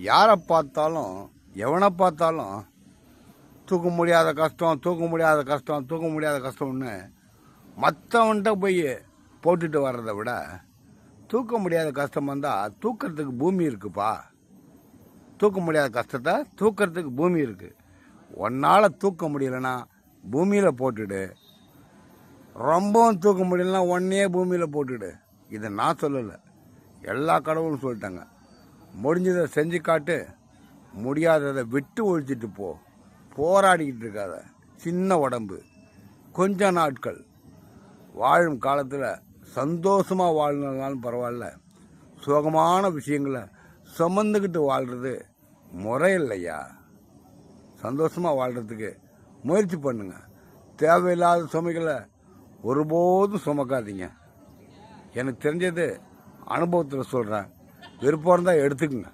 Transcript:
யாரை பார்த்தாலும் எவனை பார்த்தாலும் தூக்க முடியாத கஷ்டம் தூக்க முடியாத கஷ்டம் தூக்க முடியாத கஷ்டம்னு மற்றவன்கிட்ட போய் போட்டுட்டு வர்றதை விட தூக்க முடியாத கஷ்டம் வந்தால் தூக்கிறதுக்கு பூமி இருக்குப்பா. தூக்க முடியாத கஷ்டத்தை தூக்கிறதுக்கு பூமி இருக்குது. ஒன்னால் தூக்க முடியலன்னா பூமியில் போட்டுடு. ரொம்பவும் தூக்க முடியலன்னா ஒன்னே பூமியில் போட்டுடு. இதை நான் சொல்லலை, எல்லா கடவுளும் சொல்லிட்டாங்க. முடிஞ்சதை செஞ்சு காட்டு, முடியாததை விட்டு ஒழிச்சிட்டு போ. போராடிக்கிட்டு இருக்காத. சின்ன உடம்பு, கொஞ்ச நாட்கள் வாழும் காலத்தில் சந்தோஷமாக வாழ்னாலும் பரவாயில்ல, சுகமான விஷயங்களை சுமந்துக்கிட்டு வாழ்கிறது முறை இல்லையா. சந்தோஷமாக வாழ்கிறதுக்கு முயற்சி பண்ணுங்க. தேவையில்லாத சுமைகளை ஒருபோதும் சுமக்காதீங்க. எனக்கு தெரிஞ்சது அனுபவத்தில் சொல்கிறேன். விருப்பம் இருந்தால் எடுத்துக்கங்க.